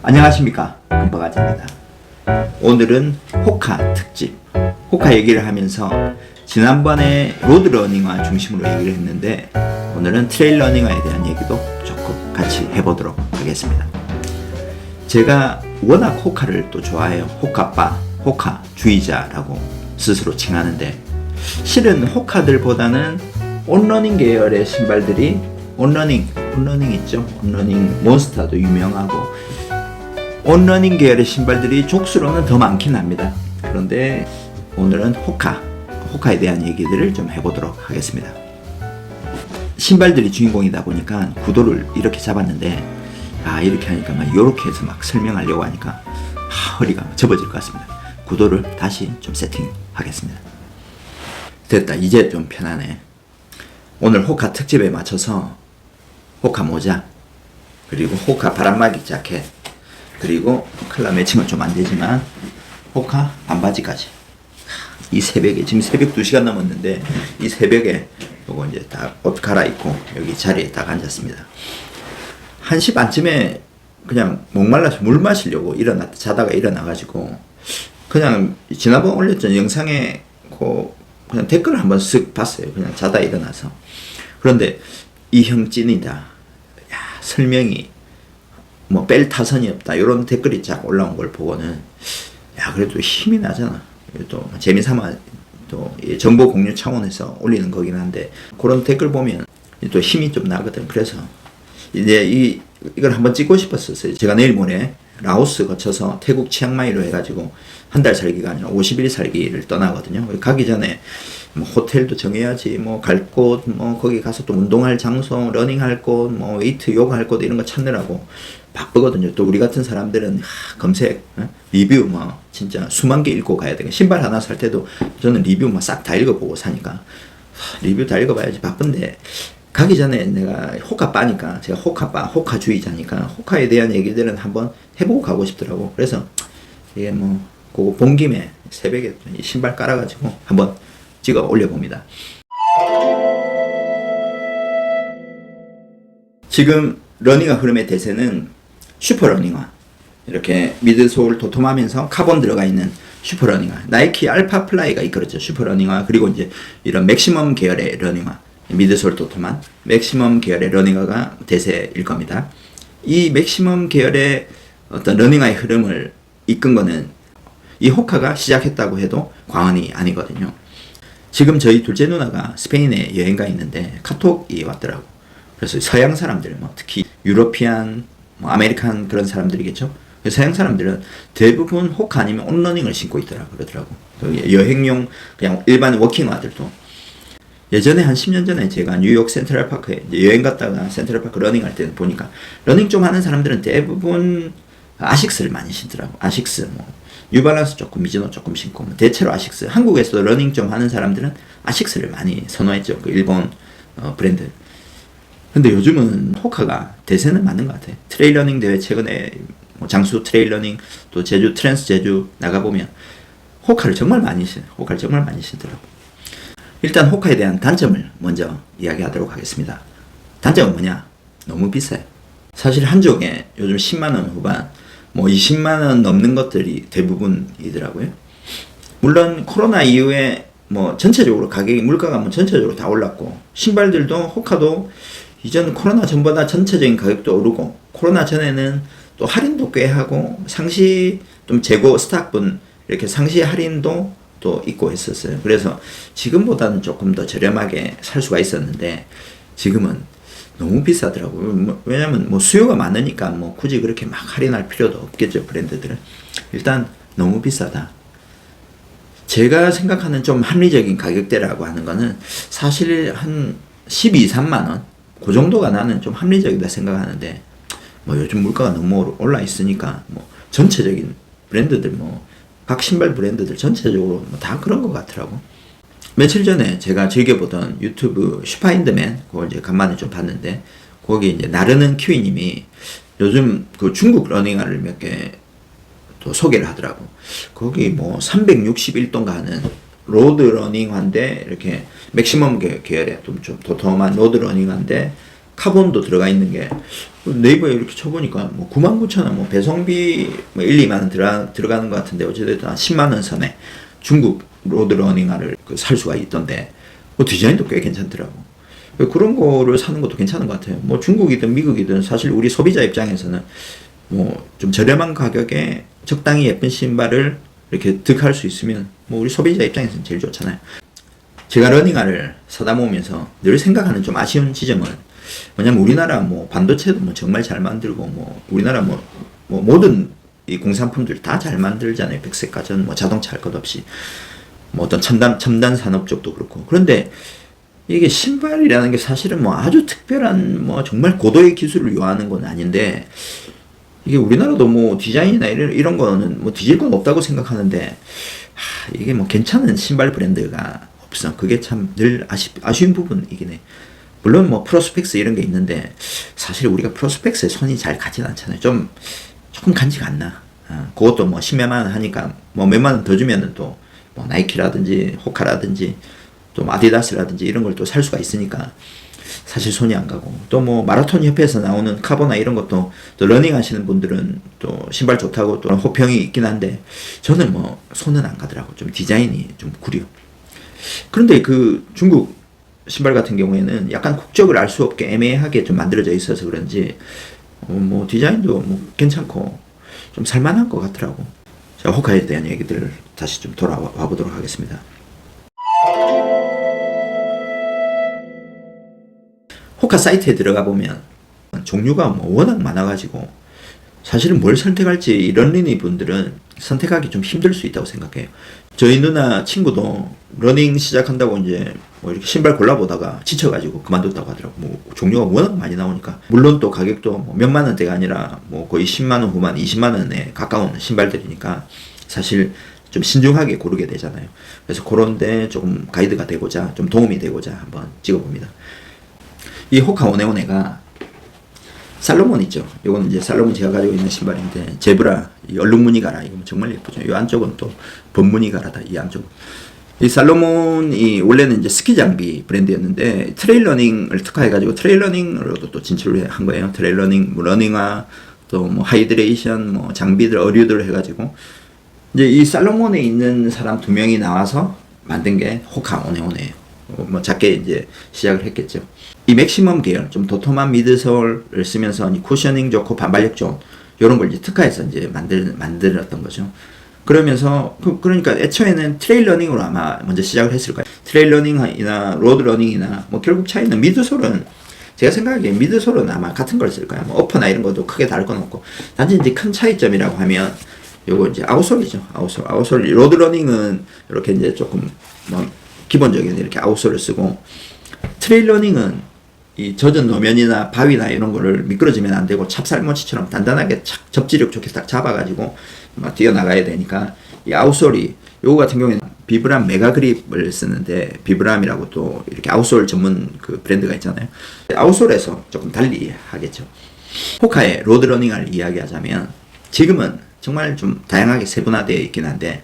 안녕하십니까, 금박아지입니다. 오늘은 호카 특집, 호카 얘기를 하면서 지난번에 로드러닝화 중심으로 얘기를 했는데 오늘은 트레일러닝화에 대한 얘기도 조금 같이 해보도록 하겠습니다. 제가 워낙 호카를 또 좋아해요. 호카빠, 호카주의자라고 스스로 칭하는데, 실은 호카들보다는 온러닝 계열의 신발들이 온러닝 있죠. 온러닝 몬스터도 유명하고 온러닝 계열의 신발들이 족수로는 더 많긴 합니다. 그런데 오늘은 호카에 대한 얘기들을 좀 해보도록 하겠습니다. 신발들이 주인공이다 보니까 구도를 이렇게 잡았는데, 이렇게 하니까 이렇게 해서 설명하려고 하니까 허리가 접어질 것 같습니다. 구도를 다시 좀 세팅하겠습니다. 됐다, 이제 좀 편하네. 오늘 호카 특집에 맞춰서 호카 모자, 그리고 호카 바람막이 자켓, 그리고 컬러 매칭은 좀 안되지만 호카 반바지까지, 이 새벽에, 지금 새벽 2시간 넘었는데 이 새벽에 요거 이제 다 옷 갈아입고 여기 자리에 딱 앉았습니다. 1시 반쯤에 그냥 목말라서 물 마시려고 자다가 일어나가지고 그냥 지난번 올렸던 영상에 그냥 댓글을 한번 쓱 봤어요. 그냥 자다 일어나서. 그런데 이 형 찐이다, 설명이 뺄 타선이 없다, 이런 댓글이 쫙 올라온 걸 보고는 그래도 힘이 나잖아. 또 재미삼아 또 정보 공유 차원에서 올리는 거긴 한데, 그런 댓글 보면 또 힘이 좀 나거든. 그래서 이제 이걸 한번 찍고 싶었었어요. 제가 내일 모레 라오스 거쳐서 태국 치앙마이로 해가지고 한 달 살기가 아니라 50일 살기를 떠나거든요. 가기 전에 호텔도 정해야지, 갈 곳, 거기 가서 또 운동할 장소, 러닝할 곳, 웨이트, 요가 할 곳, 이런 거 찾느라고 바쁘거든요. 또 우리 같은 사람들은 검색, 리뷰 진짜 수만 개 읽고 가야 돼. 신발 하나 살 때도 저는 리뷰 싹 다 읽어보고 사니까 리뷰 다 읽어봐야지 바쁜데, 가기 전에 내가 호카빠니까, 제가 호카주의자니까 호카에 대한 얘기들은 한번 해보고 가고 싶더라고. 그래서 이게 그거 본 김에 새벽에 신발 깔아가지고 한번 찍어 올려봅니다. 지금 러닝화 흐름의 대세는 슈퍼러닝화, 이렇게 미드솔 도톰하면서 카본 들어가 있는 슈퍼러닝화, 나이키 알파 플라이가 이끌었죠. 슈퍼러닝화, 그리고 이제 이런 맥시멈 계열의 러닝화, 미드솔 도톰한 맥시멈 계열의 러닝화가 대세일 겁니다. 이 맥시멈 계열의 어떤 러닝화의 흐름을 이끈 거는 이 호카가 시작했다고 해도 과언이 아니거든요. 지금 저희 둘째 누나가 스페인에 여행가 있는데 카톡이 왔더라고. 그래서 서양 사람들, 특히 유러피안, 아메리칸 그런 사람들이겠죠. 서양 사람들은 대부분 호카 아니면 온러닝을 신고 있더라 그러더라고. 여행용 그냥 일반 워킹화들도. 예전에 한 10년 전에 제가 뉴욕 센트럴파크에 여행 갔다가 센트럴파크 러닝할 때 보니까 러닝 좀 하는 사람들은 대부분 아식스를 많이 신더라고. 아식스, 뉴발란스 조금, 미즈노 조금 신고, 대체로 아식스. 한국에서도 러닝 좀 하는 사람들은 아식스를 많이 선호했죠. 그 일본 브랜드. 근데 요즘은 호카가 대세는 맞는 것 같아. 트레일러닝 대회 최근에 장수 트레일러닝, 또 제주 트랜스 제주 나가보면 호카를 정말 많이 신더라고. 일단 호카에 대한 단점을 먼저 이야기하도록 하겠습니다. 단점은 뭐냐? 너무 비싸요. 사실 한 족에 요즘 10만원 후반, 20만원 넘는 것들이 대부분이더라고요. 물론 코로나 이후에 전체적으로 가격이, 물가가 전체적으로 다 올랐고, 신발들도 호카도 이전 코로나 전보다 전체적인 가격도 오르고, 코로나 전에는 또 할인도 꽤 하고, 상시 좀 재고 스탁분 이렇게 상시 할인도 또 있고 했었어요. 그래서 지금보다는 조금 더 저렴하게 살 수가 있었는데 지금은 너무 비싸더라고요. 왜냐면 수요가 많으니까 굳이 그렇게 막 할인할 필요도 없겠죠, 브랜드들은. 일단 너무 비싸다. 제가 생각하는 좀 합리적인 가격대라고 하는 거는 사실 한 12, 13만원 그 정도가 나는 좀 합리적이다 생각하는데, 요즘 물가가 너무 올라 있으니까 전체적인 브랜드들, 각 신발 브랜드들 전체적으로 다 그런 것 같더라고. 며칠 전에 제가 즐겨보던 유튜브 슈파인더맨, 그걸 이제 간만에 좀 봤는데, 거기 이제 나르는 키위님이 요즘 그 중국 러닝화를 몇 개 또 소개를 하더라고. 거기 361동가 하는 로드 러닝화인데, 이렇게 맥시멈 계열의 좀 도톰한 로드 러닝화인데, 카본도 들어가 있는 게 네이버에 이렇게 쳐보니까 뭐 99,000원, 뭐 배송비 뭐 1, 2만 원 들어가는 것 같은데 어쨌든 한 10만 원 선에 중국 로드러닝화를 살 수가 있던데 뭐 디자인도 꽤 괜찮더라고. 그런 거를 사는 것도 괜찮은 것 같아요. 뭐 중국이든 미국이든 사실 우리 소비자 입장에서는 뭐 좀 저렴한 가격에 적당히 예쁜 신발을 이렇게 득할 수 있으면 뭐 우리 소비자 입장에서는 제일 좋잖아요. 제가 러닝화를 사다 모으면서 늘 생각하는 좀 아쉬운 지점은 뭐냐면 우리나라 뭐 반도체도 뭐 정말 잘 만들고 뭐 우리나라 뭐 모든 이 공산품들 다 잘 만들잖아요. 백색 가전 뭐 자동차 할 것 없이 뭐 어떤 첨단 산업 쪽도 그렇고. 그런데 이게 신발이라는 게 사실은 뭐 아주 특별한 뭐 정말 고도의 기술을 요하는 건 아닌데 이게 우리나라도 뭐 디자인이나 이런 거는 뭐 뒤질 건 없다고 생각하는데 이게 뭐 괜찮은 신발 브랜드가 없어. 그게 참 늘 아쉬운 부분이긴 해. 물론 뭐 프로스펙스 이런 게 있는데 사실 우리가 프로스펙스에 손이 잘 가진 않잖아요. 조금 간지가 안 나. 그것도 뭐 10몇만 원 하니까 뭐 몇만 원 더 주면은 또 뭐 나이키라든지 호카라든지 또 아디다스라든지 이런 걸 또 살 수가 있으니까 사실 손이 안 가고 또 뭐 마라톤 협회에서 나오는 카보나 이런 것도 또 러닝 하시는 분들은 또 신발 좋다고 또 호평이 있긴 한데 저는 뭐 손은 안 가더라고. 좀 디자인이 좀 구려. 그런데 그 중국 신발 같은 경우에는 약간 국적을 알 수 없게 애매하게 좀 만들어져 있어서 그런지 뭐 디자인도 뭐 괜찮고 좀 살만한 것 같더라고. 자, 호카에 대한 얘기들을 다시 좀 돌아와 보도록 하겠습니다. 호카 사이트에 들어가 보면 종류가 뭐 워낙 많아가지고 사실은 뭘 선택할지 런닝이 분들은 선택하기 좀 힘들 수 있다고 생각해요. 저희 누나 친구도 러닝 시작한다고 이제 뭐 이렇게 신발 골라보다가 지쳐가지고 그만뒀다고 하더라고. 뭐 종류가 워낙 많이 나오니까. 물론 또 가격도 뭐 몇만 원대가 아니라 뭐 거의 10만 원 후반, 20만 원에 가까운 신발들이니까 사실 좀 신중하게 고르게 되잖아요. 그래서 그런데 조금 가이드가 되고자, 좀 도움이 되고자 한번 찍어봅니다. 이 호카 오네오네가 살로몬 있죠. 이건 이제 살로몬 제가 가지고 있는 신발인데 제브라 이 얼룩무늬 가라 이거 정말 예쁘죠. 이 안쪽은 또 범무늬 가라다. 이 안쪽. 이 살로몬이 원래는 이제 스키 장비 브랜드였는데 트레일 러닝을 특화해가지고 트레일 러닝으로도 또 진출을 한 거예요. 트레일 러닝, 뭐 러닝화, 또 뭐 하이드레이션, 뭐 장비들, 의류들 해가지고 이제 이 살로몬에 있는 사람 2명이 나와서 만든 게 호카 오네오네예요. 뭐 작게 이제 시작을 했겠죠. 이 맥시멈 계열, 좀 도톰한 미드솔을 쓰면서 쿠셔닝 좋고 반발력 좋은 이런 걸 이제 특화해서 이제 만들었던 거죠. 그러면서 그러니까 애초에는 트레일 러닝으로 아마 먼저 시작을 했을 거예요. 트레일 러닝이나 로드 러닝이나 뭐 결국 차이는 미드솔은 제가 생각하기에 미드솔은 아마 같은 걸 쓸 거야. 뭐 어퍼나 이런 것도 크게 다를 건 없고 단지 이제 큰 차이점이라고 하면 요거 이제 아웃솔이죠. 아웃솔 로드 러닝은 이렇게 이제 조금 뭐 기본적인 이렇게 아웃솔을 쓰고 트레일 러닝은 이 젖은 노면이나 바위나 이런 거를 미끄러지면 안 되고 찹쌀모치처럼 단단하게 접지력 좋게 딱 잡아가지고 막 뛰어나가야 되니까 이 아웃솔이 요거 같은 경우에는 비브람 메가그립을 쓰는데 비브람이라고 또 이렇게 아웃솔 전문 그 브랜드가 있잖아요. 아웃솔에서 조금 달리 하겠죠. 호카의 로드러닝을 이야기하자면 지금은 정말 좀 다양하게 세분화되어 있긴 한데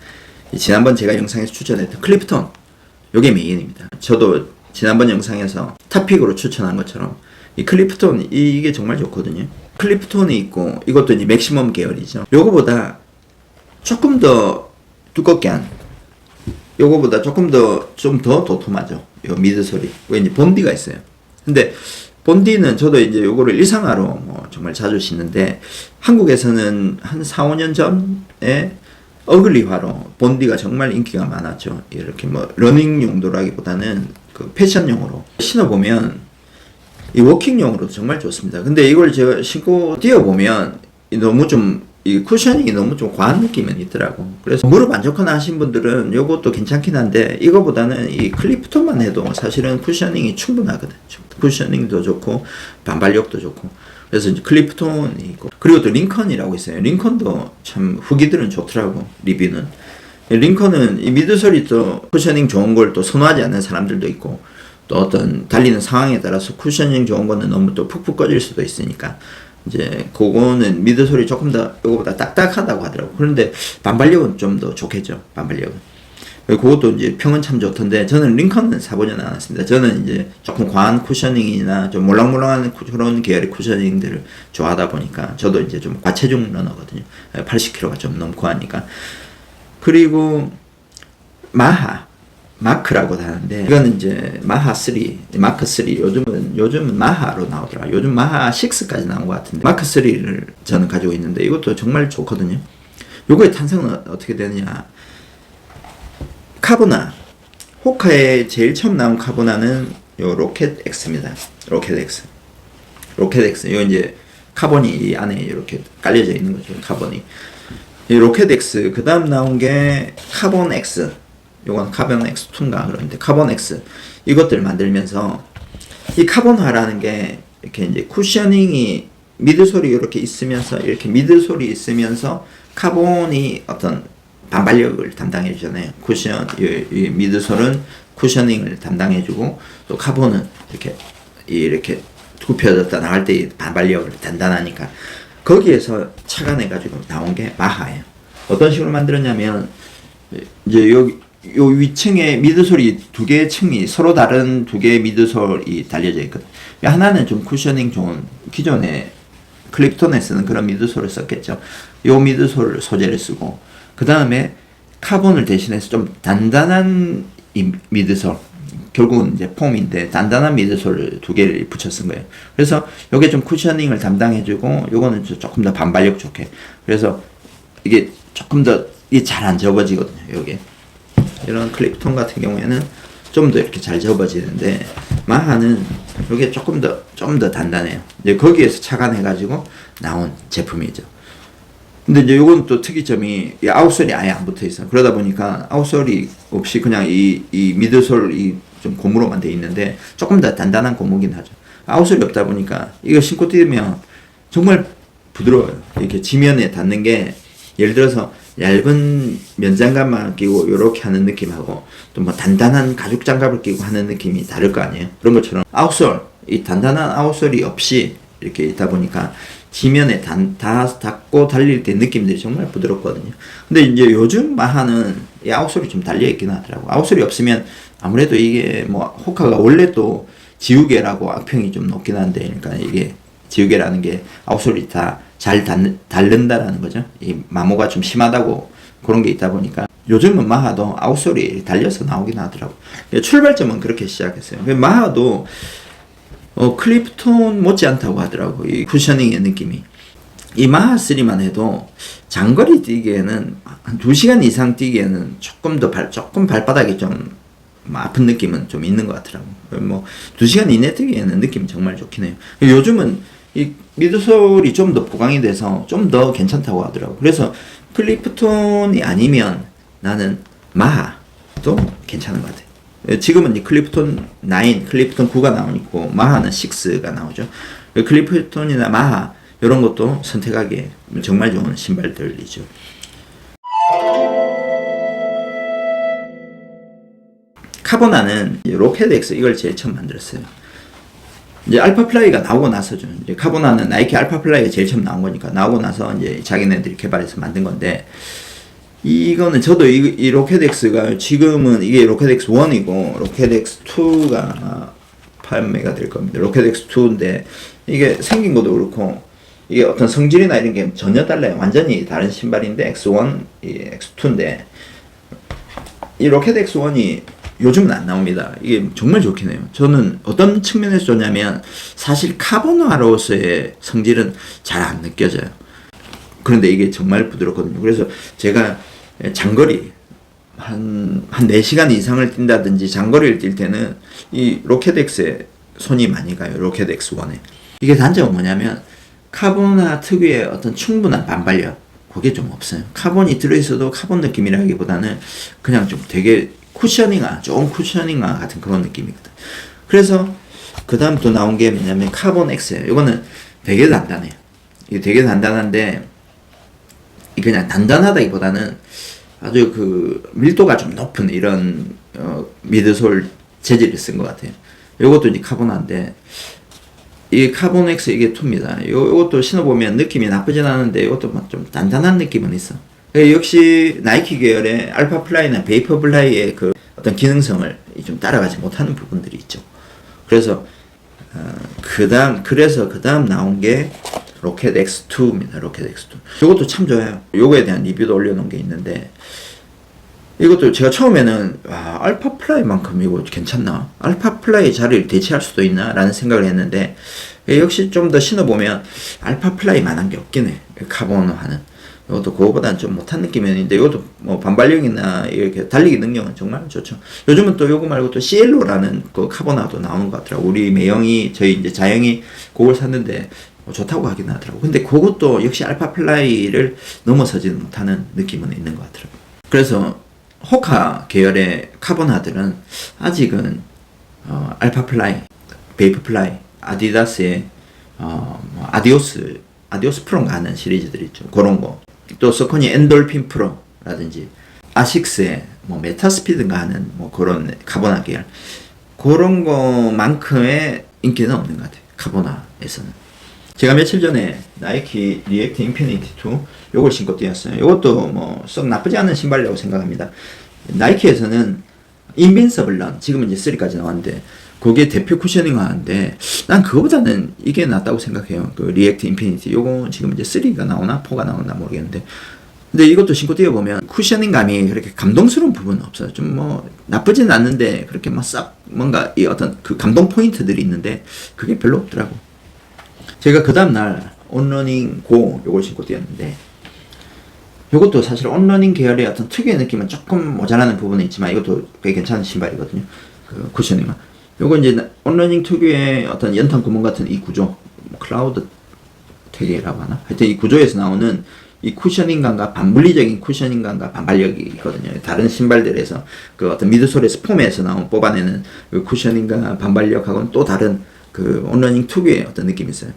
지난번 제가 영상에서 추천했던 클리프톤 요게 메인입니다. 저도 지난번 영상에서 탑픽으로 추천한 것처럼 이 클리프톤 이게 정말 좋거든요. 클리프톤이 있고 이것도 이제 맥시멈 계열이죠. 요거보다 조금 더 두껍게 한 요거보다 조금 더 좀 더 도톰하죠. 요 미드솔이 왠지 본디가 있어요. 근데 본디는 저도 이제 요거를 일상화로 뭐 정말 자주 신는데 한국에서는 한 4, 5년 전에 어글리화로 본디가 정말 인기가 많았죠. 이렇게 뭐 러닝 용도라기보다는 그 패션용으로 신어보면 이 워킹용으로 정말 좋습니다. 근데 이걸 제가 신고 뛰어보면 너무 좀 이 쿠셔닝이 너무 좀 과한 느낌은 있더라고. 그래서 무릎 안 좋거나 하신 분들은 이것도 괜찮긴 한데 이거보다는 이 클리프톤만 해도 사실은 쿠셔닝이 충분하거든. 쿠셔닝도 좋고 반발력도 좋고. 그래서 이제 클리프톤이 있고 그리고 또 링컨이라고 있어요. 링컨도 참 후기들은 좋더라고. 리뷰는. 링컨은 이 미드솔이 또 쿠셔닝 좋은 걸 또 선호하지 않는 사람들도 있고 또 어떤 달리는 상황에 따라서 쿠셔닝 좋은 거는 너무 또 푹푹 꺼질 수도 있으니까 이제 그거는 미드솔이 조금 더 이거보다 딱딱하다고 하더라고. 그런데 반발력은 좀 더 좋겠죠. 반발력은 그것도 이제 평은 참 좋던데 저는 링컨은 사보지는 않았습니다. 저는 이제 조금 과한 쿠셔닝이나 좀 몰랑몰랑한 그런 계열의 쿠셔닝들을 좋아하다 보니까 저도 이제 좀 과체중 러너거든요. 80kg가 좀 넘고 하니까. 그리고 마크라고 하는데 이거는 이제 마하 3, 마크 3 요즘은 마하로 나오더라. 요즘 마하 6까지 나온 것 같은데 마크 3를 저는 가지고 있는데 이것도 정말 좋거든요. 요거의 탄생은 어떻게 되느냐? 카보나 호카에 제일 처음 나온 카보나는 요 로켓 X입니다. 로켓 X. 요 이제 카본이 이 안에 이렇게 깔려져 있는 거죠. 카본이. 이 로켓 X 그다음 나온 게 카본 X. 요건 카본 X2인가 그러는데 카본 X 이것들 만들면서 이 카본화라는 게 이렇게 이제 쿠셔닝이 미드솔이 이렇게 있으면서 이렇게 미드솔이 있으면서 카본이 어떤 반발력을 담당해 주잖아요. 이 미드솔은 쿠셔닝을 담당해 주고 또 카본은 이렇게 굽혀졌다 나갈 때 반발력을 단단하니까 거기에서 착안해 가지고 나온 게 마하예요. 어떤 식으로 만들었냐면 이제 요 위층에 미드솔이 두 개의 층이 서로 다른 두 개의 미드솔이 달려져 있거든. 하나는 좀 쿠셔닝 좋은 기존에 클립톤에 쓰는 그런 미드솔을 썼겠죠. 요 미드솔 소재를 쓰고 그 다음에 카본을 대신해서 좀 단단한 이 미드솔 결국은 이제 폼인데 단단한 미드솔을 두 개를 붙여 쓴 거예요. 그래서 요게 좀 쿠셔닝을 담당해주고 요거는 조금 더 반발력 좋게 그래서 이게 조금 더 이게 잘 안 접어지거든요. 요게 이런 클립톤 같은 경우에는 좀 더 이렇게 잘 접어지는데 마하는 이게 좀 더 단단해요. 이제 거기에서 착안해가지고 나온 제품이죠. 근데 이제 요건 또 특이점이 이 아웃솔이 아예 안 붙어 있어요. 그러다 보니까 아웃솔이 없이 그냥 이 미드솔이 좀 고무로만 돼 있는데 조금 더 단단한 고무긴 하죠. 아웃솔이 없다 보니까 이거 신고 뛰면 정말 부드러워요. 이렇게 지면에 닿는 게 예를 들어서 얇은 면장갑만 끼고 이렇게 하는 느낌하고 또 뭐 단단한 가죽 장갑을 끼고 하는 느낌이 다를 거 아니에요. 그런 것처럼 아웃솔, 이 단단한 아웃솔이 없이 이렇게 있다 보니까 지면에 닿고 달릴 때 느낌들이 정말 부드럽거든요. 근데 이제 요즘 마하는 이 아웃솔이 좀 달려있긴 하더라고. 아웃솔이 없으면 아무래도 이게 뭐 호카가 원래 또 지우개라고 악평이 좀 높긴 한데 그러니까 이게 지우개라는 게 아웃솔이 다 잘 닳는다라는 거죠. 이 마모가 좀 심하다고 그런 게 있다 보니까 요즘은 마하도 아웃솔이 달려서 나오긴 하더라고. 출발점은 그렇게 시작했어요. 마하도 클립톤 못지않다고 하더라고. 이 쿠셔닝의 느낌이. 이 마하 3만 해도 장거리 뛰기에는 한 2시간 이상 뛰기에는 조금 발바닥이 좀 아픈 느낌은 좀 있는 것 같더라고. 뭐 2시간 이내 뛰기에는 느낌이 정말 좋긴 해요. 요즘은 이 미드솔이 좀 더 보강이 돼서 좀 더 괜찮다고 하더라고. 그래서 클립톤이 아니면 나는 마하도 괜찮은 것 같아요. 지금은 이 클립톤 9, 클립톤 9가 나오고 마하는 6가 나오죠. 클립톤이나 마하 이런 것도 선택하기에 정말 좋은 신발들이죠. 카보나는 로켓 X 이걸 제일 처음 만들었어요. 이제 알파플라이가 나오고 나서죠. 이제 카보나는 나이키 알파플라이가 제일 처음 나온 거니까 나오고 나서 이제 자기네들이 개발해서 만든 건데 이거는 저도 이 로켓 X가 지금은 이게 로켓 X1이고 로켓 X2가 판매가 될 겁니다. 로켓 X2인데 이게 생긴 것도 그렇고 이게 어떤 성질이나 이런 게 전혀 달라요. 완전히 다른 신발인데 X1, 이 X2인데 이 로켓 X1이 요즘은 안 나옵니다. 이게 정말 좋긴 해요. 저는 어떤 측면에서 좋냐면 사실 카본화로서의 성질은 잘 안 느껴져요. 그런데 이게 정말 부드럽거든요. 그래서 제가 장거리 한 4시간 이상을 뛴다든지 장거리를 뛸 때는 이 로켓 X에 손이 많이 가요. 로켓 X1에. 이게 단점은 뭐냐면 카본화 특유의 어떤 충분한 반발력 그게 좀 없어요. 카본이 들어있어도 카본 느낌이라기보다는 그냥 좀 되게 좋은 쿠셔닝화 같은 그런 느낌이거든. 그래서 그 다음 또 나온 게 뭐냐면 카본 X예요. 이거는 되게 단단해요. 이게 되게 단단한데 그냥 단단하다기보다는 아주 그 밀도가 좀 높은 이런 미드솔 재질을 쓴 것 같아요. 이것도 이제 카본화인데 이 카본 X 이게 2입니다. 이것도 신어보면 느낌이 나쁘진 않은데 이것도 좀 단단한 느낌은 있어. 역시 나이키 계열의 알파 플라이나 베이퍼 플라이의 그 어떤 기능성을 좀 따라가지 못하는 부분들이 있죠. 그래서 그 다음 나온 게 로켓 X2입니다. 로켓 X2. 이것도 참 좋아요. 요거에 대한 리뷰도 올려놓은 게 있는데, 이것도 제가 처음에는 알파 플라이만큼 이거 괜찮나? 알파 플라이 자리를 대체할 수도 있나? 라는 생각을 했는데, 역시 좀 더 신어보면 알파 플라이만한 게 없긴 해. 카본화는. 이것도 그거보다는 좀 못한 느낌이 있는데, 이것도 뭐 반발력이나 이렇게 달리기 능력은 정말 좋죠. 요즘은 또 요거 말고 또 시엘로라는 그 카본화도 나오는 것 같더라고. 우리 매형이, 저희 이제 자형이 그걸 샀는데, 좋다고 하긴 하더라고. 근데 그것도 역시 알파 플라이를 넘어서지는 못하는 느낌은 있는 것 같더라고. 그래서 호카 계열의 카본화들은 아직은 알파 플라이, 베이프 플라이, 아디다스의 아디오스 프로가 하는 시리즈들이 있죠. 그런 거. 또 서코니 엔돌핀 프로라든지 아식스의 뭐 메타스피드가 하는 뭐 그런 카본화 계열. 그런 거만큼의 인기는 없는 것 같아요. 카본화에서는. 제가 며칠 전에 나이키 리액트 인피니티 2 요걸 신고 뛰었어요. 이것도 뭐 썩 나쁘지 않은 신발이라고 생각합니다. 나이키에서는 인빈서블 런, 지금은 이제 3까지 나왔는데 그게 대표 쿠셔닝 하는데 난 그거보다는 이게 낫다고 생각해요. 그 리액트 인피니티 요거 지금 이제 3가 나오나 4가 나오나 모르겠는데, 근데 이것도 신고 뛰어보면 쿠셔닝감이 그렇게 감동스러운 부분은 없어요. 좀 뭐 나쁘진 않는데 그렇게 막 싹 뭔가 이 어떤 그 감동 포인트들이 있는데 그게 별로 없더라고. 제가 그 다음날 온러닝 고 요걸 신고 뛰었는데, 요것도 사실 온러닝 계열의 어떤 특유의 느낌은 조금 모자라는 부분은 있지만 이것도 꽤 괜찮은 신발이거든요. 그 쿠셔닝은. 요거 이제 온러닝 특유의 어떤 연탄 구멍 같은 이 구조, 뭐 클라우드 되게라고 하나? 하여튼 이 구조에서 나오는 이 쿠셔닝감과 반물리적인 쿠셔닝감과 반발력이 있거든요. 다른 신발들에서 그 어떤 미드솔에서 폼에서 뽑아내는 그 쿠셔닝과 반발력하고는 또 다른 그 온러닝 특유의 어떤 느낌이 있어요.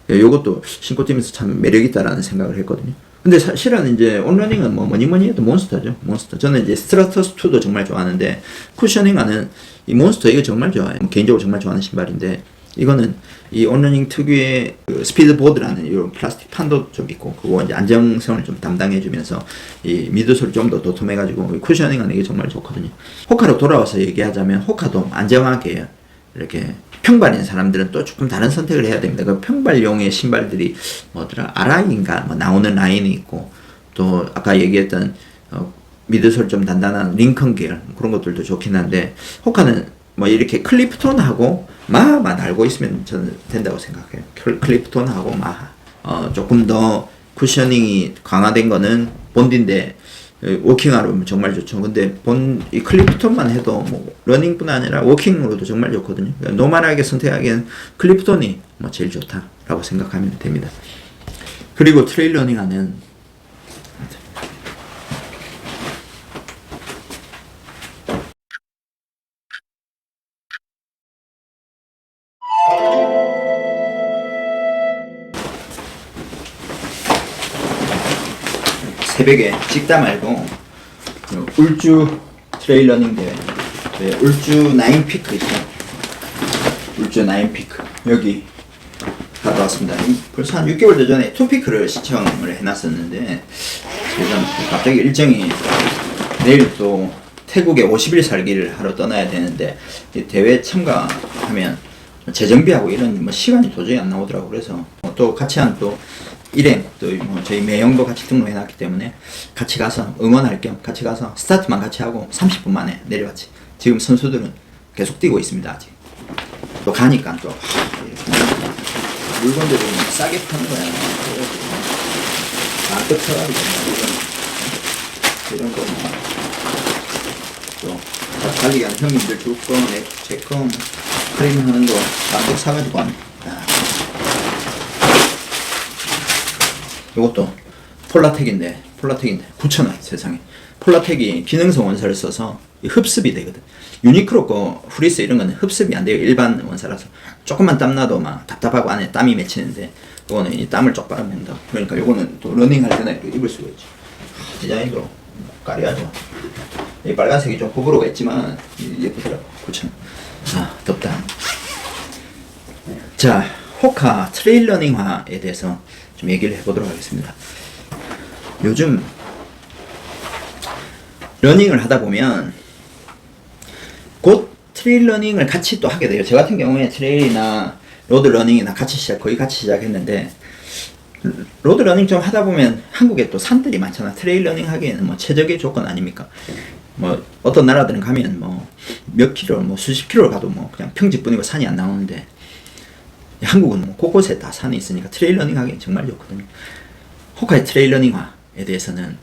요것도 신고 뛰면서 참 매력있다라는 생각을 했거든요. 근데 사실은 이제 온러닝은 뭐 뭐니 해도 몬스터죠. 몬스터. 저는 이제 스트라터스 2도 정말 좋아하는데, 쿠셔닝하는 이 몬스터 이거 정말 좋아해요. 개인적으로 정말 좋아하는 신발인데, 이거는 이 온러닝 특유의 그 스피드보드라는 이런 플라스틱 판도 좀 있고, 그거 이제 안정성을 좀 담당해주면서 이 미드솔을 좀 더 도톰해가지고 쿠셔닝하는 이게 정말 좋거든요. 호카로 돌아와서 얘기하자면 호카도 안정하게 이렇게 평발인 사람들은 또 조금 다른 선택을 해야 됩니다. 그 평발용의 신발들이 뭐더라? 아라이인가? 뭐 나오는 라인이 있고, 또 아까 얘기했던 미드솔 좀 단단한 링컨 계열 그런 것들도 좋긴 한데, 호카는 뭐 이렇게 클리프톤하고 마하만 알고 있으면 저는 된다고 생각해요. 클리프톤하고 마하. 조금 더 쿠셔닝이 강화된 거는 본드인데 워킹하러 정말 좋죠. 근데 이 클리프톤만 해도 뭐 러닝뿐 아니라 워킹으로도 정말 좋거든요. 그러니까 노멀하게 선택하기엔 클리프톤이 뭐 제일 좋다라고 생각하면 됩니다. 그리고 트레일 러닝하는 새벽에 찍다 말고 울주 트레일 러닝 대회, 울주 나인피크 있죠. 울주 나인피크 여기 갔다 왔습니다. 벌써 한 6개월 전에 투피크를 시청을 해놨었는데, 지금 갑자기 일정이 내일 또 태국에 50일 살기를 하러 떠나야 되는데, 이 대회 참가하면 재정비하고 이런 뭐 시간이 도저히 안 나오더라고. 그래서 또 같이 한 또 일행 또 뭐 저희 매형도 같이 등록해놨기 때문에 같이 가서 응원할 겸 같이 가서 스타트만 같이 하고 30분 만에 내려왔지. 지금 선수들은 계속 뛰고 있습니다. 아직 또 가니까 또 물건들을 싸게 파는 거야. 가득 사가지고 이런 거 또 달리기 하는 형님들 줄 거, 제 거, 크림 하는 거 가득 사가지고 하는. 이것도 폴라텍인데 9,000원 세상에. 폴라텍이 기능성 원사를 써서 흡습이 되거든. 유니크로 거 프리스 이런 거는 흡습이 안 돼요. 일반 원사라서 조금만 땀 나도 막 답답하고 안에 땀이 맺히는데, 이거는 이 땀을 쪽 빨아낸다. 그러니까 이거는 또 러닝 할 때나 이렇게 입을 수가 있지. 디자인도 까리하죠. 이 빨간색이 좀 호불호가 있지만 예쁘더라고. 9,000원. 덥다. 자, 호카 트레일 러닝화에 대해서 좀 얘기를 해보도록 하겠습니다. 요즘 러닝을 하다 보면 곧 트레일 러닝을 같이 또 하게 돼요. 저 같은 경우에 트레일이나 로드 러닝이나 거의 같이 시작했는데, 로드 러닝 좀 하다 보면 한국에 또 산들이 많잖아. 트레일 러닝 하기에는 뭐 최적의 조건 아닙니까? 뭐 어떤 나라들은 가면 뭐 몇 킬로, 뭐 수십 킬로를 가도 뭐 그냥 평지뿐이고 산이 안 나오는데, 한국은 뭐 곳곳에 다 산이 있으니까 트레일 러닝 하기엔 정말 좋거든요. 호카이 트레일 러닝화에 대해서는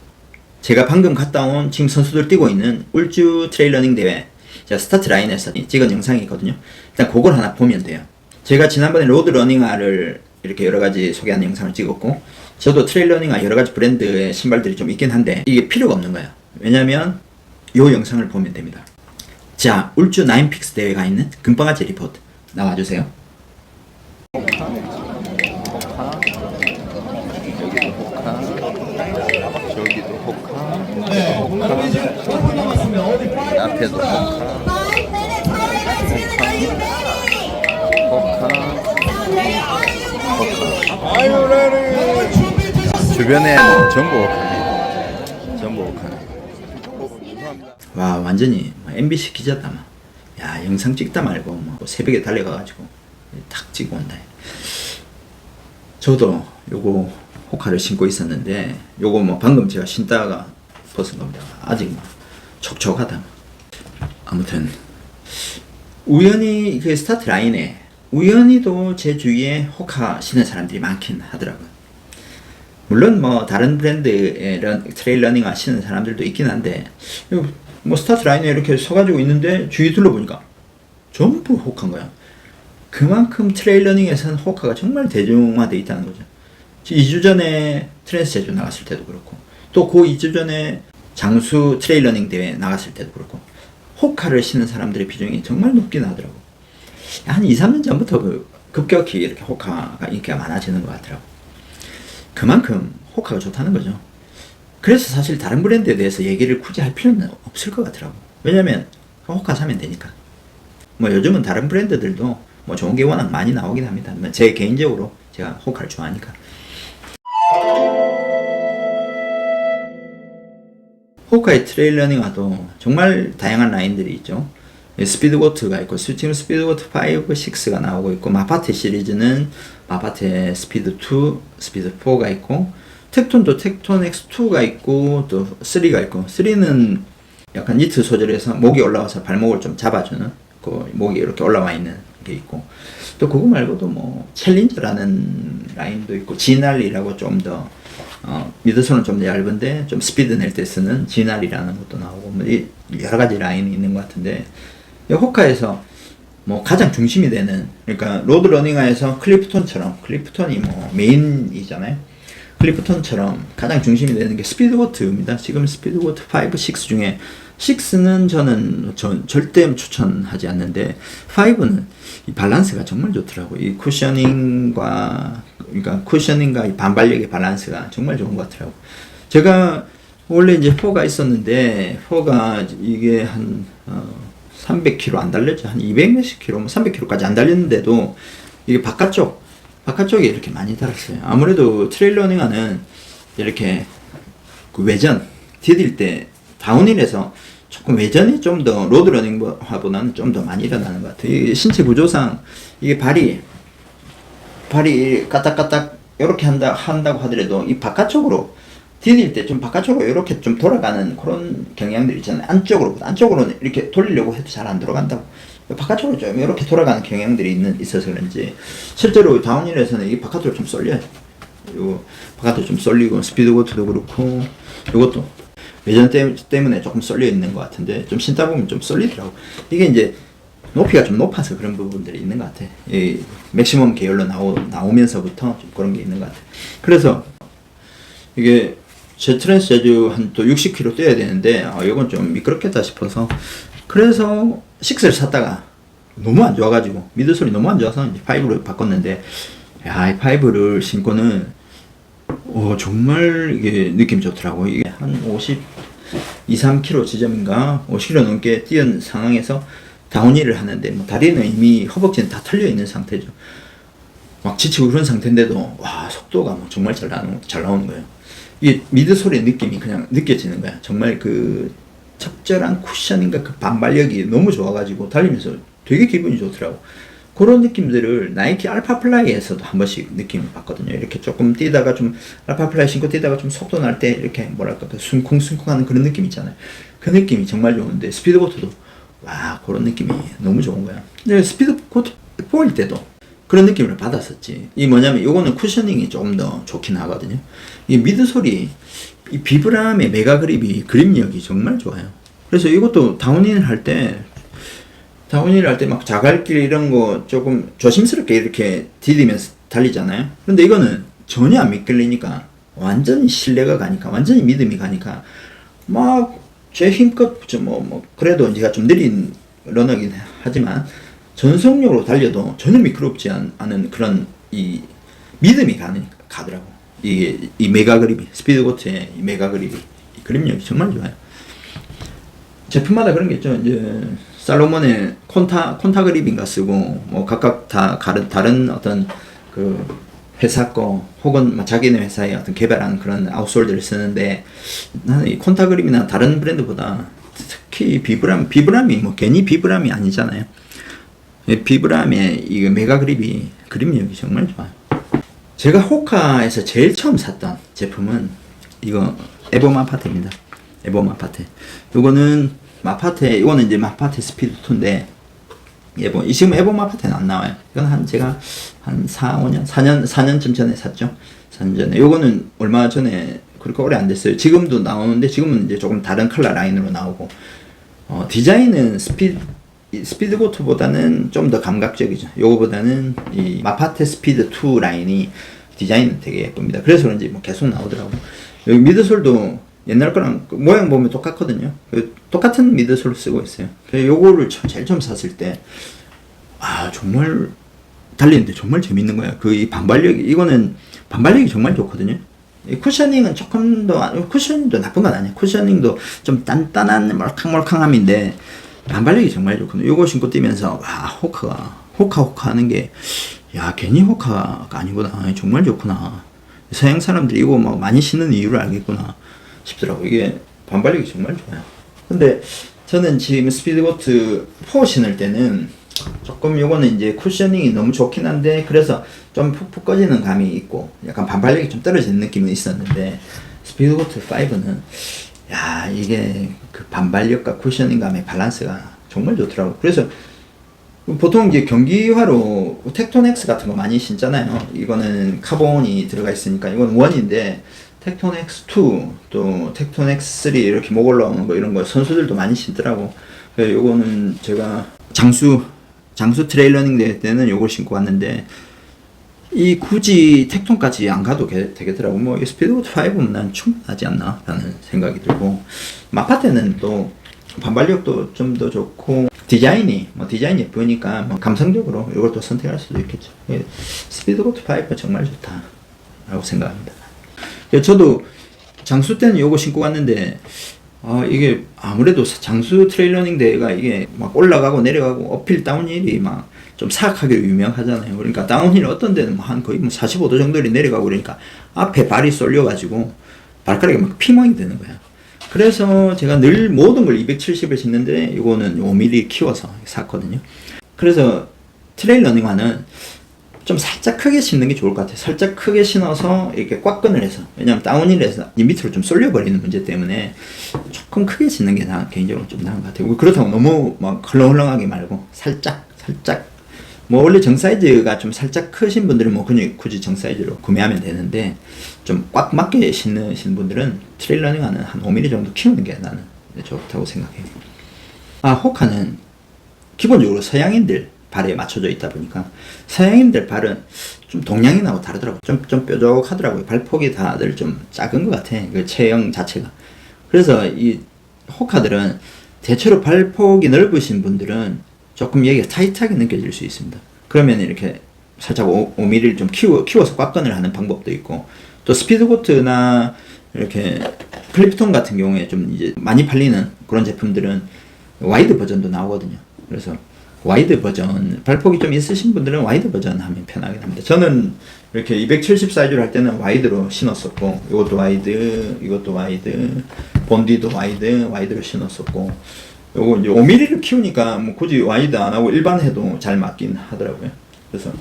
제가 방금 갔다 온 지금 선수들 뛰고 있는 울주 트레일 러닝 대회, 제가 스타트 라인에서 찍은 영상이 있거든요. 일단 그걸 하나 보면 돼요. 제가 지난번에 로드 러닝화를 이렇게 여러 가지 소개하는 영상을 찍었고, 저도 트레일 러닝화 여러 가지 브랜드의 신발들이 좀 있긴 한데 이게 필요가 없는 거예요. 왜냐면 요 영상을 보면 됩니다. 자, 울주 나인픽스 대회가 있는 금방아지 리포트 나와주세요. 호카, 여기도 호카, 저기도 호카, 호카, 앞에도 호카, 주변에 뭐 전부 호카네, 전부 호카네. 와, 완전히 MBC 기자다. 야, 영상 찍다 말고 뭐 새벽에 달려가가지고 탁 찍고 온다. 저도 요거 호카를 신고 있었는데, 요거 뭐 방금 제가 신다가 벗은 겁니다. 아직 뭐 촉촉하다. 아무튼 우연히 그 스타트 라인에 우연히도 제 주위에 호카 신는 사람들이 많긴 하더라고요. 물론 뭐 다른 브랜드의 트레일 러닝화 신는 사람들도 있긴 한데, 뭐 스타트 라인에 이렇게 서가지고 있는데 주위 둘러보니까 전부 호카인 거야. 그만큼 트레일 러닝에서는 호카가 정말 대중화되어 있다는 거죠. 2주 전에 트랜스 제주 나갔을 때도 그렇고, 또 그 2주 전에 장수 트레일 러닝 대회 나갔을 때도 그렇고, 호카를 신는 사람들의 비중이 정말 높긴 하더라고. 한 2, 3년 전부터 급격히 이렇게 호카가 인기가 많아지는 것 같더라고. 그만큼 호카가 좋다는 거죠. 그래서 사실 다른 브랜드에 대해서 얘기를 굳이 할 필요는 없을 것 같더라고. 왜냐면 호카 사면 되니까. 뭐 요즘은 다른 브랜드들도 뭐 좋은 게 워낙 많이 나오긴 합니다. 제 개인적으로 제가 호카를 좋아하니까. 호카의 트레일 러닝화도 정말 다양한 라인들이 있죠. 스피드고트가 있고, 지금 스피드고트 5, 6가 나오고 있고, 마파테 시리즈는 마파테 스피드 2, 스피드 4가 있고, 텍톤도 텍톤 X2가 있고, 또 3가 있고, 3는 약간 니트 소재에서 목이 올라와서 발목을 좀 잡아주는, 그 목이 이렇게 올라와 있는 게 있고, 또 그거 말고도 뭐 챌린저라는 라인도 있고, 지날리라고 좀 더 미드솔은 좀 더 얇은데 좀 스피드 낼 때 쓰는 지날이라는 것도 나오고, 뭐 여러 가지 라인이 있는 것 같은데, 호카에서 뭐 가장 중심이 되는, 그러니까 로드 러닝화에서 클리프톤이 뭐 메인이잖아요. 클리프톤처럼 가장 중심이 되는 게 스피드고트입니다. 지금 스피드고트 5, 6 중에 6는 저는 절대 추천하지 않는데, 5는 이 밸런스가 정말 좋더라고요. 이 쿠셔닝과 이 반발력의 밸런스가 정말 좋은 것 같더라고요. 제가 원래 이제 4가 있었는데, 4가 이게 한 300km 안 달렸죠. 한 200 몇십 킬로, 300km까지 안 달렸는데도 이게 바깥쪽에 이렇게 많이 달았어요. 아무래도 트레일 러닝화는 이렇게 그 외전 디딜 때 다운힐에서 조금 외전이 좀 더 로드 러닝화보다는 좀 더 많이 일어나는 것 같아요. 이게 신체 구조상 이게 발이 까딱까딱 이렇게 한다고 하더라도 이 바깥쪽으로 디딜 때 좀 바깥쪽으로 이렇게 좀 돌아가는 그런 경향들이 있잖아요. 안쪽으로는 이렇게 돌리려고 해도 잘 안 돌아간다고. 바깥쪽으로 좀 이렇게 돌아가는 경향들이 있어서 그런지, 실제로 다운힐에서는 이게 바깥으로 좀 쏠려요. 요 바깥으로 좀 쏠리고, 스피드고트도 그렇고, 이것도 외전 때문에 조금 쏠려 있는 것 같은데, 좀 신다 보면 좀 쏠리더라고. 이게 이제 높이가 좀 높아서 그런 부분들이 있는 것 같아. 이 맥시멈 계열로 나오면서부터 좀 그런 게 있는 것 같아. 그래서 이게 제 트랜스 제주 한 또 60km 뛰어야 되는데, 이건 좀 미끄럽겠다 싶어서, 그래서 6를 샀다가 너무 안 좋아가지고, 미드솔이 너무 안 좋아서 이제 5로 바꿨는데, 야, 이 5를 신고는 정말 이게 느낌 좋더라고. 이게 한 2, 3km 지점인가 50km 넘게 뛰은 상황에서 다운힐을 하는데, 뭐 다리는 이미 허벅지는 다 털려 있는 상태죠. 막 지치고 그런 상태인데도 와, 속도가 뭐 정말 잘 나오는 거예요. 이게 미드솔의 느낌이 그냥 느껴지는 거야. 정말 그 적절한 쿠셔닝과 그 반발력이 너무 좋아가지고 달리면서 되게 기분이 좋더라고. 그런 느낌들을 나이키 알파 플라이에서도 한 번씩 느낌을 받거든요. 이렇게 조금 뛰다가 좀 알파 플라이 신고 뛰다가 좀 속도 날 때 이렇게 뭐랄까 그 숭쿵숭쿵하는 그런 느낌 있잖아요. 그 느낌이 정말 좋은데 스피드고트도 와 그런 느낌이 너무 좋은 거야. 근데 스피드고트 4일 때도 그런 느낌을 받았었지. 이 뭐냐면 요거는 쿠셔닝이 조금 더 좋긴 하거든요. 이 미드솔이 이 비브람의 메가 그립이 그립력이 정말 좋아요. 그래서 이것도 다운힐 할 때 막 자갈길 이런 거 조금 조심스럽게 이렇게 디디면서 달리잖아요. 근데 이거는 전혀 안 미끌리니까 완전히 신뢰가 가니까 완전히 믿음이 가니까 막 제 힘껏 그래도 제가 좀 느린 러너긴 하지만 전속력으로 달려도 전혀 미끄럽지 않은 그런 이 믿음이 가더라고. 이 메가 그립이 스피드고트의 이 메가 그립이 이 그립력이 정말 좋아요. 제품마다 그런 게 있죠. 이제 살로몬의 콘타 그립인가 쓰고 뭐 각각 다 다른 어떤 그 회사 거 혹은 자기네 회사의 어떤 개발한 그런 아웃솔들을 쓰는데 나는 이 콘타 그립이나 다른 브랜드보다 특히 비브람이 뭐 괜히 비브람이 아니잖아요. 비브람의 이 메가 그립이 그립력이 정말 좋아요. 제가 호카에서 제일 처음 샀던 제품은 이거 에보 마파테입니다. 에보 마파테. 이거는 이제 마파테 스피드 2인데 지금 에보 마파테는 안 나와요. 이건 제가 한 4년쯤 전에 샀죠. 4년 전에. 요거는 얼마 전에 그렇게 오래 안 됐어요. 지금도 나오는데 지금은 이제 조금 다른 컬러 라인으로 나오고 디자인은 스피드고트보다는 좀 더 감각적이죠. 요거보다는 이 마파테 스피드 2 라인이 디자인은 되게 예쁩니다. 그래서 그런지 뭐 계속 나오더라고. 여기 미드솔도 옛날 거랑 모양 보면 똑같거든요. 똑같은 미드솔을 쓰고 있어요. 그래서 요거를 제일 처음 샀을 때 정말 달리는데 정말 재밌는 거야. 이 이거는 반발력이 정말 좋거든요. 이 쿠셔닝은 조금 더 쿠셔닝도 나쁜 건 아니야. 쿠셔닝도 좀 단단한 몰캉몰캉함인데 반발력이 정말 좋거든요. 요거 신고 뛰면서 호카 하는 게 괜히 호카가 아니구나. 정말 좋구나. 서양 사람들이 이거 막 많이 신는 이유를 알겠구나 싶더라고. 이게 반발력이 정말 좋아요. 근데 저는 지금 스피드고트 4 신을 때는 조금 요거는 이제 쿠셔닝이 너무 좋긴 한데 그래서 좀 푹푹 꺼지는 감이 있고 약간 반발력이 좀 떨어지는 느낌은 있었는데 스피드고트 5는 이게 그 반발력과 쿠셔닝감의 밸런스가 정말 좋더라고. 그래서 보통 이제 경기화로 텍톤엑스 같은 거 많이 신잖아요. 이거는 카본이 들어가 있으니까 이건 원인데 텍톤엑스 2 또 텍톤엑스 3 이렇게 목 올라오는 거 이런 거 선수들도 많이 신더라고. 그래서 요거는 제가 장수 트레일러닝 대회 때는 요걸 신고 왔는데 굳이 텍톤까지 안 가도 되겠더라고. 뭐 스피드고트 5는 난 충분하지 않나 라는 생각이 들고 마파테는 또 반발력도 좀 더 좋고 디자인이 예쁘니까 감성적으로 이것도 선택할 수도 있겠죠. 스피드고트 5 정말 좋다 라고 생각합니다. 저도 장수 때는 요거 신고 갔는데 이게 아무래도 장수 트레일러닝 대회가 이게 막 올라가고 내려가고 어필 다운힐이 막 좀 사악하기로 유명하잖아요. 그러니까 다운힐 어떤 데는 한 거의 45도 정도로 내려가고 그러니까 앞에 발이 쏠려가지고 발가락이 막 피멍이 되는 거야. 그래서 제가 늘 모든 걸 270을 신는데 이거는 5mm 키워서 샀거든요. 그래서 트레일러닝화는 좀 살짝 크게 신는 게 좋을 것 같아요. 살짝 크게 신어서 이렇게 꽉끈을 해서, 왜냐면 다운힐에서 이 밑으로 좀 쏠려버리는 문제 때문에 조금 크게 신는 게 개인적으로 좀 나은 것 같아요. 그렇다고 너무 막 헐렁헐렁하게 말고 살짝 뭐 원래 정 사이즈가 좀 살짝 크신 분들은 뭐 그냥 굳이 정 사이즈로 구매하면 되는데 좀 꽉 맞게 신으시는 분들은 트레일러닝화는 한 5mm 정도 키우는 게 나는 좋다고 생각해요. 호카는 기본적으로 서양인들 발에 맞춰져 있다 보니까 서양인들 발은 좀 동양인하고 다르더라고요. 좀 뾰족하더라고요. 발폭이 다들 좀 작은 것 같아. 그 체형 자체가. 그래서 이 호카들은 대체로 발폭이 넓으신 분들은 조금 여기가 타이트하게 느껴질 수 있습니다. 그러면 이렇게 살짝 5mm를 좀 키워서 꽉건을 하는 방법도 있고, 또 스피드고트나 이렇게 클립톤 같은 경우에 좀 이제 많이 팔리는 그런 제품들은 와이드 버전도 나오거든요. 그래서 와이드 버전, 발폭이 좀 있으신 분들은 와이드 버전 하면 편하긴 합니다. 저는 이렇게 270 사이즈로 할 때는 와이드로 신었었고, 이것도 와이드, 본디도 와이드를 신었었고, 요거 이제 5mm를 키우니까 뭐 굳이 와이드 안 하고 일반 해도 잘 맞긴 하더라고요. 그래서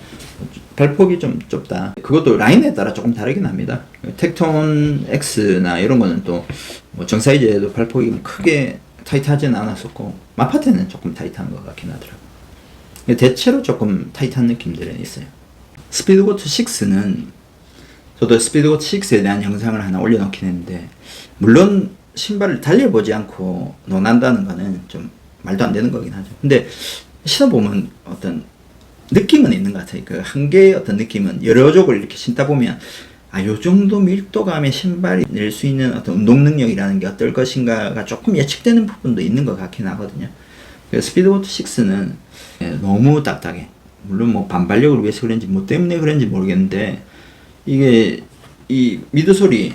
발폭이 좀 좁다. 그것도 라인에 따라 조금 다르긴 합니다. 텍톤 X나 이런 거는 또 뭐 정사이즈에도 발폭이 크게 타이트하진 않았었고, 마파테는 조금 타이트한 것 같긴 하더라고요. 대체로 조금 타이트한 느낌들은 있어요. 스피드고트 6는 저도 스피드고트 6에 대한 영상을 하나 올려놓긴 했는데, 물론 신발을 달려보지 않고 논한다는 거는 좀 말도 안 되는 거긴 하죠. 근데 신어보면 어떤 느낌은 있는 것 같아요. 그 한 개의 어떤 느낌은 여러 족을 이렇게 신다 보면, 아, 요 정도 밀도감의 신발이 낼 수 있는 어떤 운동 능력이라는 게 어떨 것인가가 조금 예측되는 부분도 있는 것 같긴 하거든요. 스피드고트 6는 너무 딱딱해. 물론 뭐 반발력을 위해서 그런지 뭐 때문에 그런지 모르겠는데, 이게 이 미드솔이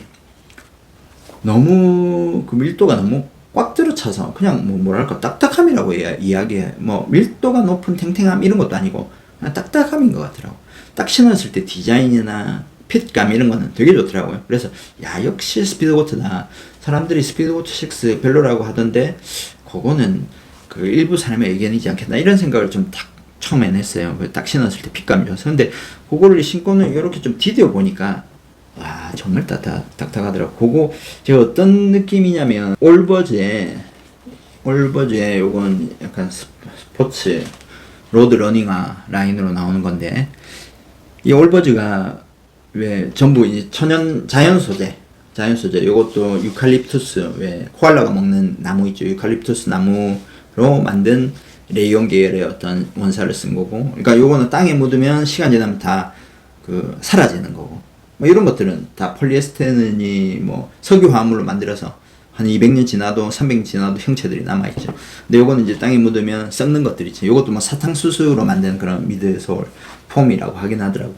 너무 그 밀도가 너무 꽉 들어차서 그냥 뭐 뭐랄까 딱딱함이라고 이야기해. 뭐 밀도가 높은 탱탱함 이런 것도 아니고 그냥 딱딱함인 것 같더라고. 딱 신었을 때 디자인이나 핏감 이런 거는 되게 좋더라고요. 그래서 야, 역시 스피드고트다. 사람들이 스피드고트 6 별로라고 하던데 그거는 그 일부 사람의 의견이지 않겠나 이런 생각을 좀 딱 처음엔 했어요. 딱 신었을 때 핏감이 좋아서. 근데 그거를 신고는 이렇게 좀 디뎌 보니까 와, 정말 딱딱하더라고. 그거 제가 어떤 느낌이냐면 올버즈에 요건 약간 스포츠 로드 러닝화 라인으로 나오는 건데, 이 올버즈가 왜 전부 이 천연 자연 소재 요것도 유칼립투스, 왜 코알라가 먹는 나무 있죠. 유칼립투스 나무로 만든 레이온 계열의 어떤 원사를 쓴 거고, 그러니까 요거는 땅에 묻으면 시간 지나면 다 그 사라지는 거고, 뭐 이런 것들은 다 폴리에스테른이 뭐 석유 화합물로 만들어서 한 200년 지나도 300년 지나도 형체들이 남아있죠. 근데 요거는 이제 땅에 묻으면 썩는 것들이 있죠. 요것도 뭐 사탕수수로 만든 그런 미드솔 폼이라고 하긴 하더라고.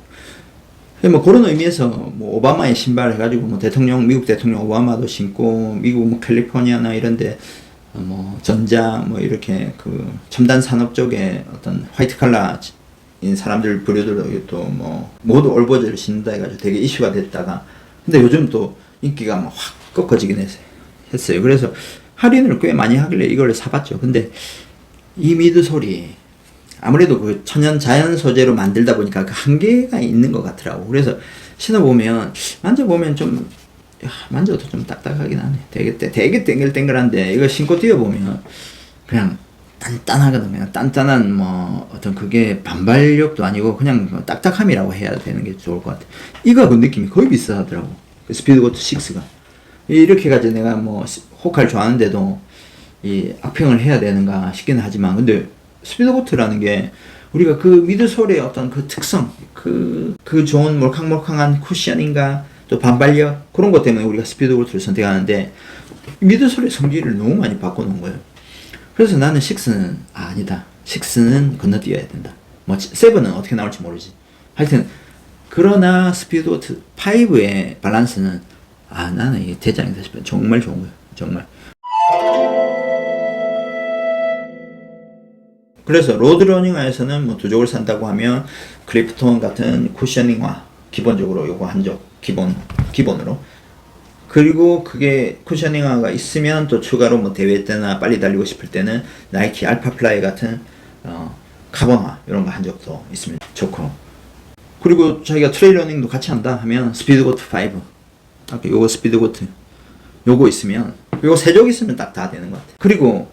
뭐 그런 의미에서 뭐 오바마의 신발 해가지고 뭐 미국 대통령 오바마도 신고, 미국 뭐 캘리포니아나 이런데 뭐 전자 뭐 이렇게 그 첨단 산업 쪽에 어떤 화이트 칼라인 사람들 부류들도 또 뭐 모두 올버즈를 신는다 해가지고 되게 이슈가 됐다가, 근데 요즘 또 인기가 뭐 확 꺾어지긴 했어요. 그래서 할인을 꽤 많이 하길래 이걸 사봤죠. 근데 이 미드솔이 아무래도 그 천연 자연 소재로 만들다 보니까 그 한계가 있는 것 같더라고. 그래서 신어보면, 만져보면 좀, 만져도 좀 딱딱하긴 하네. 되게 땡글땡글한데, 이거 신고 뛰어보면 그냥 단단하거든요. 단단한 뭐 어떤 그게 반발력도 아니고 그냥 뭐 딱딱함이라고 해야 되는 게 좋을 것 같아. 이거 그 느낌이 거의 비슷하더라고. 그 스피드고트 6가. 이렇게 가지고 내가 뭐 호카를 좋아하는데도 이 악평을 해야 되는가 싶긴 하지만, 근데 스피드고트라는 게 우리가 그 미드솔의 어떤 그 특성, 그 좋은 몰캉몰캉한 쿠션인가 또 반발력 그런 것 때문에 우리가 스피드고트를 선택하는데, 미드솔의 성질을 너무 많이 바꿔놓은 거예요. 그래서 나는 6는 아니다. 6는 건너뛰어야 된다. 뭐 7은 어떻게 나올지 모르지. 하여튼 그러나 스피드고트 5의 밸런스는 나는 이게 대장이다 싶어요. 정말 좋은 거예요. 정말. 그래서 로드러닝화에서는 뭐 두 족을 산다고 하면 클리프톤 같은 쿠셔닝화 기본적으로 요거 한 족 기본으로, 그리고 그게 쿠셔닝화가 있으면 또 추가로 뭐 대회 때나 빨리 달리고 싶을 때는 나이키 알파플라이 같은 카본화 이런 거 한 족도 있으면 좋고, 그리고 자기가 트레일 러닝도 같이 한다 하면 스피드고트 5 아까 요거 스피드고트 요거 있으면, 요거 세 족 있으면 딱 다 되는 것 같아. 그리고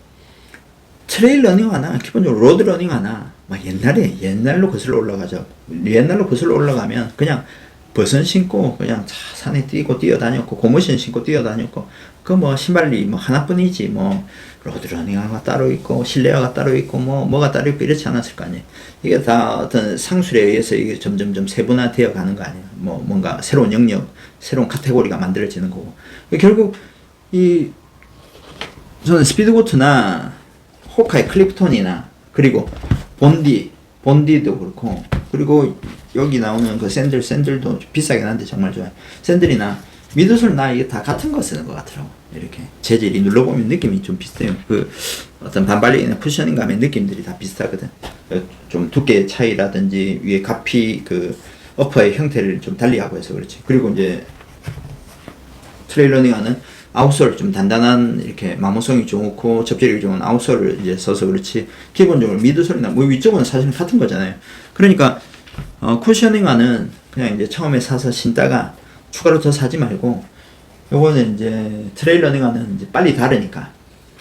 트레일 러닝화나 기본적으로 로드 러닝화나 막 옛날로 거슬러 올라가죠. 옛날로 거슬러 올라가면 그냥 버선 신고 그냥 산에 뛰어다녔고, 고무신 신고 뛰어다녔고, 그 뭐 신발이 뭐 하나뿐이지, 뭐 로드 러닝화가 따로 있고 실내화가 따로 있고 뭐가 따로 있고 이렇지 않았을 거 아니에요. 이게 다 어떤 상술에 의해서 이게 점점 세분화되어 가는 거 아니에요. 뭐 뭔가 새로운 영역, 새로운 카테고리가 만들어지는 거고. 결국 저는 스피드고트나 호카의 클립톤이나 그리고 본디도 그렇고, 그리고 여기 나오는 그 샌들도 비싸긴 한데 정말 좋아요. 샌들이나 미드솔 이게 다 같은 거 쓰는 것 같더라고. 이렇게 재질이 눌러보면 느낌이 좀 비슷해요. 그 어떤 반발력이나 쿠셔닝감의 느낌들이 다 비슷하거든. 좀 두께 차이라든지 위에 가피 그 어퍼의 형태를 좀 달리하고 해서 그렇지. 그리고 이제 트레일 러닝화는 아웃솔 좀 단단한 이렇게 마모성이 좋고 접지력이 좋은 아웃솔을 이제 써서 그렇지 기본적으로 미드솔이나 뭐 위쪽은 사실 같은 거잖아요. 그러니까 쿠셔닝화는 그냥 이제 처음에 사서 신다가 추가로 더 사지 말고 요거는 이제 트레일 러닝화는 이제 빨리 닳으니까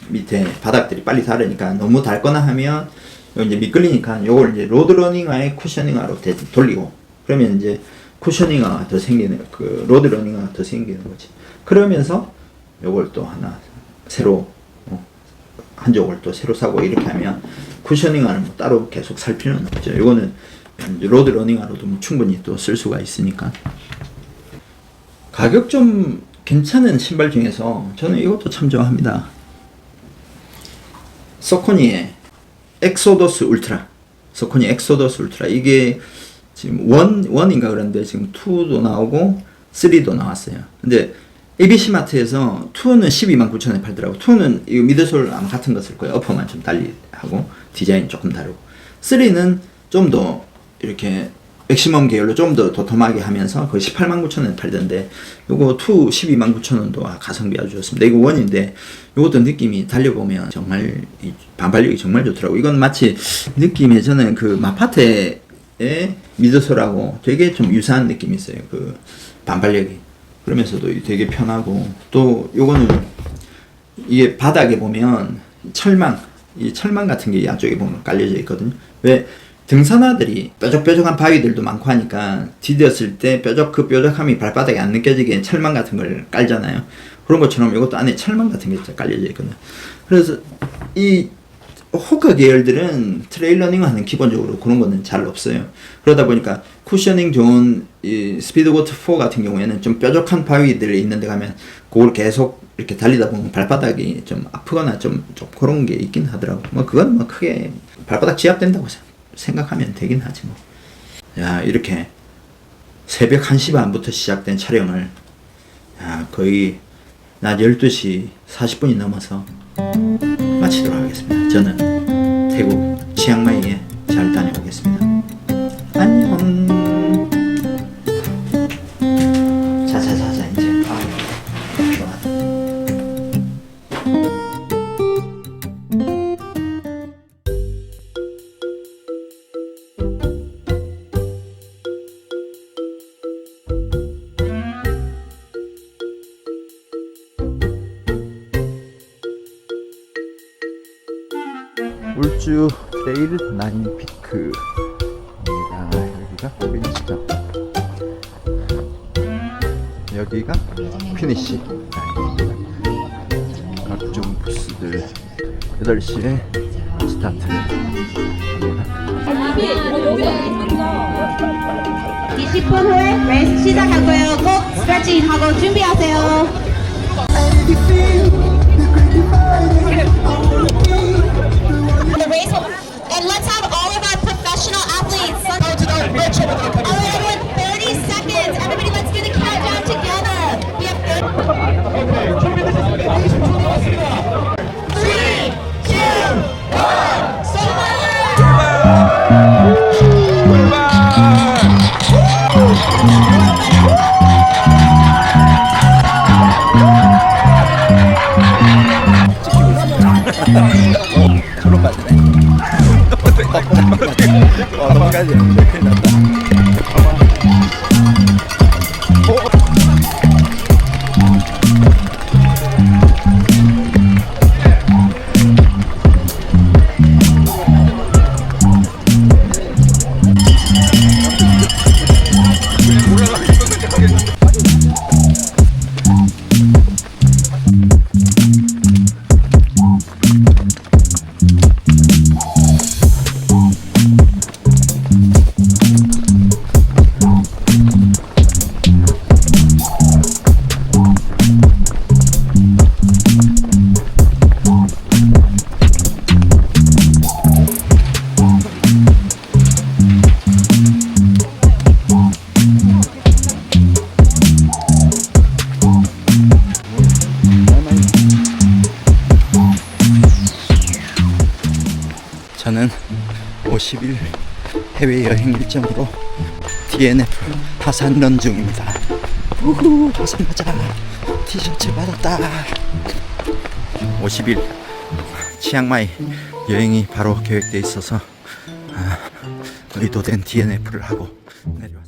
밑에 바닥들이 빨리 닳으니까 너무 닳거나 하면 요 이제 미끌리니까 요걸 이제 로드 러닝화에 쿠셔닝화로 돌리고 그러면 이제 쿠셔닝화가 더 생기는 그 로드 러닝화가 더 생기는 거지. 그러면서 요걸 또 하나 새로 한 쪽을 또 새로 사고 이렇게 하면 쿠셔닝화는 뭐 따로 계속 살 필요는 없죠. 요거는 로드 러닝화로도 뭐 충분히 또 쓸 수가 있으니까. 가격 좀 괜찮은 신발 중에서 저는 이것도 참 좋아합니다. 소코니의 엑소더스 울트라. 소코니 엑소더스 울트라. 이게 지금 1인가 그런데 지금 2도 나오고 3도 나왔어요. 근데 ABC 마트에서 2는 129,000원에 팔더라고. 2는 이 미드솔 아마 같은 거 쓸 거예요. 어퍼만 좀 달리 하고 디자인 조금 다르고. 3는 좀 더 이렇게 맥시멈 계열로 좀 더 도톰하게 하면서 거의 189,000원에 팔던데 요거 2 129,000원도 가성비 아주 좋습니다. 이거 1인데 요것도 느낌이 달려보면 정말 반발력이 정말 좋더라고. 이건 마치 느낌에 저는 그 마파테의 미드솔하고 되게 좀 유사한 느낌이 있어요. 그 반발력이. 그러면서도 되게 편하고 또 요거는 이게 바닥에 보면 이 철망 같은 게 양쪽에 보면 깔려져 있거든요. 왜 등산화들이 뾰족뾰족한 바위들도 많고 하니까 디뎠을 때 그 뾰족함이 발바닥에 안 느껴지게 철망 같은 걸 깔잖아요. 그런 것처럼 이것도 안에 철망 같은 게 깔려져 있거든요. 그래서 이 호카 계열들은 트레일 러닝 하는 기본적으로 그런 거는 잘 없어요. 그러다 보니까 쿠셔닝 좋은 이 스피드고트 4 같은 경우에는 좀 뾰족한 바위들이 있는데 가면 그걸 계속 이렇게 달리다 보면 발바닥이 좀 아프거나 좀 그런 게 있긴 하더라고. 뭐 그건 뭐 크게 발바닥 지압된다고 생각하면 되긴 하지 뭐. 야, 이렇게 새벽 1시 반부터 시작된 촬영을 거의 낮 12시 40분이 넘어서 마치도록 하겠습니다. 저는 태국 치앙마이에 잘 다녀오겠습니다. 안녕. 자자자자 이제 좋아. 울주 트레일 라인 피크입니다. 여기가 피니시점. 여기가 피니시 라인입니다. 각종 부스들 8시에 스타트를 합니다. 20분 후에 레이스 시작하고요. 꼭 스트레칭 하고 준비하세요. The race will, and let's have all of our professional athletes. Alright, everyone, 30 seconds. Everybody, let's do the countdown together. We have 3, 2, 1. 저로 빠지네. 넘어가지. 큰일 났다. 저는 50일 해외여행 일정으로 DNF 하산 런 중입니다. 우후, 하산 가자. 티셔츠 받았다. 50일 치앙마이 여행이 바로 계획돼 있어서 의도된 DNF를 하고 내려.